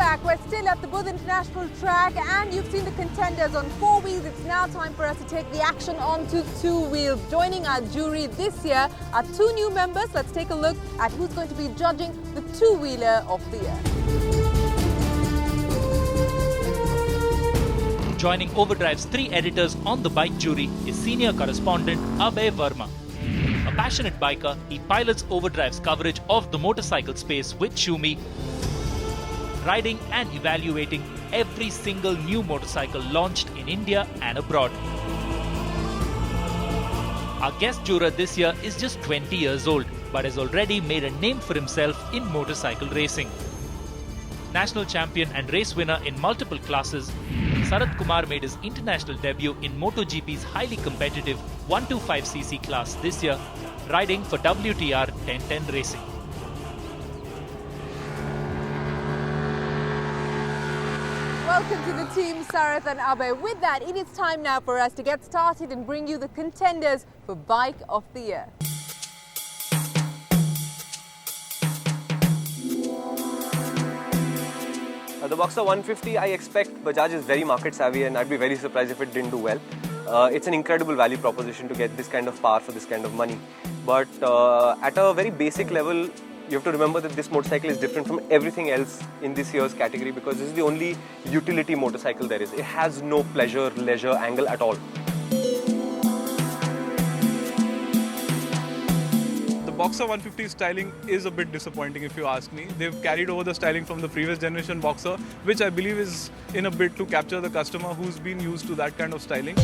back. We're still at the Buddh International track and you've seen the contenders on 4 wheels. It's now time for us to take the action onto 2 wheels. Joining our jury this year are 2 new members. Let's take a look at who's going to be judging the 2-wheeler of the year. Joining Overdrive's 3 editors on the bike jury is senior correspondent Abhay Verma. A passionate biker, he pilots Overdrive's coverage of the motorcycle space with Shumi, riding and evaluating every single new motorcycle launched in India and abroad. Our guest juror this year is just 20 years old, but has already made a name for himself in motorcycle racing. National champion and race winner in multiple classes, Sarat Kumar made his international debut in MotoGP's highly competitive 125cc class this year, riding for WTR 1010 Racing. Welcome to the team, Sarath and Abhay. With that, it is time now for us to get started and bring you the contenders for Bike of the Year. The Boxer 150, I expect Bajaj is very market savvy and I'd be very surprised if it didn't do well. It's an incredible value proposition to get this kind of power for this kind of money. But at a very basic level, you have to remember that this motorcycle is different from everything else in this year's category because this is the only utility motorcycle there is. It has no pleasure, leisure angle at all. Boxer 150 styling is a bit disappointing if you ask me. They've carried over the styling from the previous generation Boxer, which I believe is in a bid to capture the customer who's been used to that kind of styling.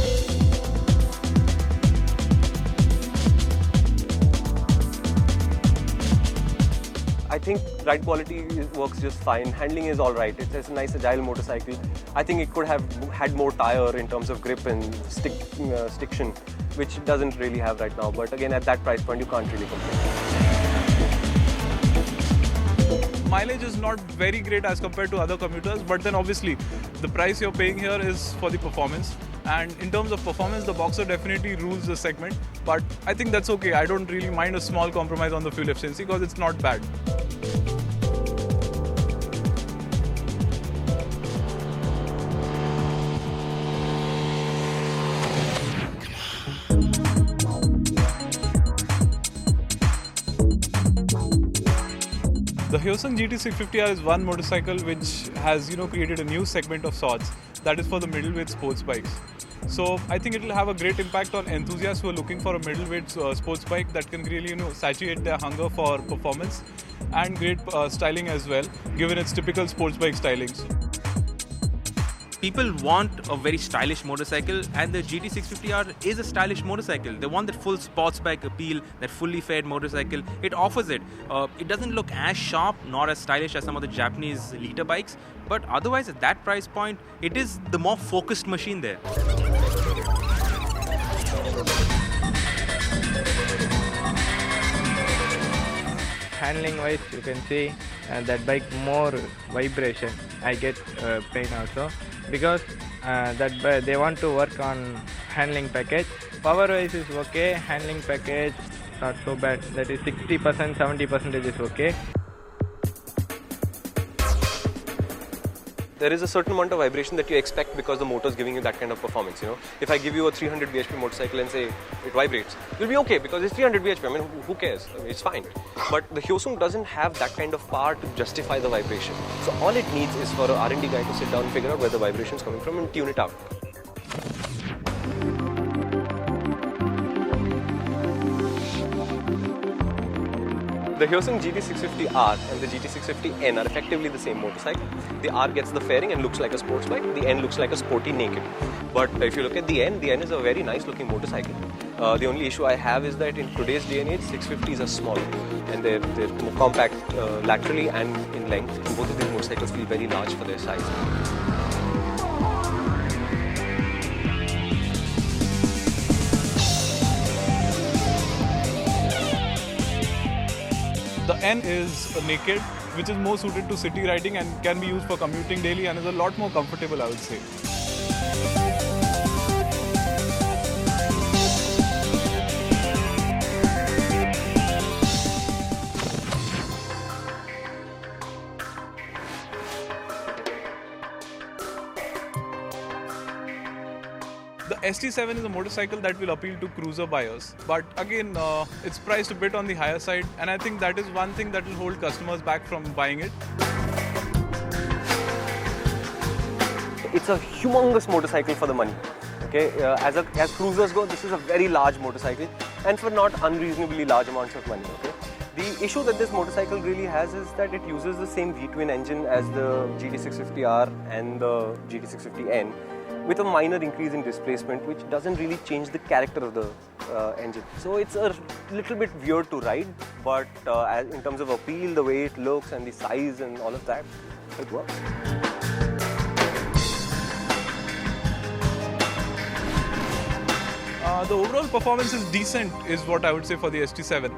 I think ride quality works just fine. Handling is alright. It's a nice agile motorcycle. I think it could have had more tire in terms of grip and stiction, which it doesn't really have right now. But again, at that price point, you can't really complain. Mileage is not very great as compared to other commuters, but then obviously the price you're paying here is for the performance. And in terms of performance, the Boxer definitely rules the segment. But I think that's okay. I don't really mind a small compromise on the fuel efficiency because it's not bad. The Hyosung GT650R is one motorcycle which has created a new segment of sorts, that is for the middleweight sports bikes. So I think it will have a great impact on enthusiasts who are looking for a middleweight sports bike that can really satiate their hunger for performance and great styling as well, given its typical sports bike stylings. People want a very stylish motorcycle, and the GT650R is a stylish motorcycle. They want that full sports bike appeal, that fully fared motorcycle. It offers it. It doesn't look as sharp nor as stylish as some of the Japanese liter bikes, but otherwise at that price point, it is the more focused machine there. Handling wise, you can see that bike more vibration. I get pain also because they want to work on handling package. Power wise is okay, handling package not so bad. That is 60%, 70% is okay. There is a certain amount of vibration that you expect because the motor is giving you that kind of performance. If I give you a 300 bhp motorcycle and say it vibrates, you'll be okay because it's 300 bhp. I mean, who cares? I mean, it's fine. But the Hyosung doesn't have that kind of power to justify the vibration. So all it needs is for an R&D guy to sit down and figure out where the vibration is coming from and tune it out. The Hyosung GT650R and the GT650N are effectively the same motorcycle. The R gets the fairing and looks like a sports bike. The N looks like a sporty naked. But if you look at the N is a very nice looking motorcycle. The only issue I have is that in today's day and age, 650s are small and they're more compact laterally and in length. And both of these motorcycles feel very large for their size. The N is a naked, which is more suited to city riding and can be used for commuting daily and is a lot more comfortable, I would say. The ST7 is a motorcycle that will appeal to cruiser buyers, but again, it's priced a bit on the higher side, and I think that is one thing that will hold customers back from buying it. It's a humongous motorcycle for the money. Okay, as cruisers go, this is a very large motorcycle, and for not unreasonably large amounts of money. Okay, the issue that this motorcycle really has is that it uses the same V-twin engine as the GT650R and the GT650N, with a minor increase in displacement, which doesn't really change the character of the engine. So it's a little bit weird to ride, but in terms of appeal, the way it looks and the size and all of that, it works. The overall performance is decent, is what I would say for the ST7,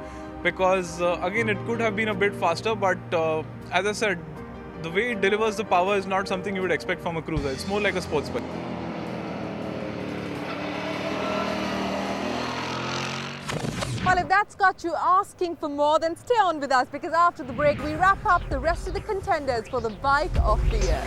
because again, it could have been a bit faster, but as I said, the way it delivers the power is not something you would expect from a cruiser. It's more like a sports bike. Well, if that's got you asking for more, then stay on with us, because after the break, we wrap up the rest of the contenders for the Bike of the Year.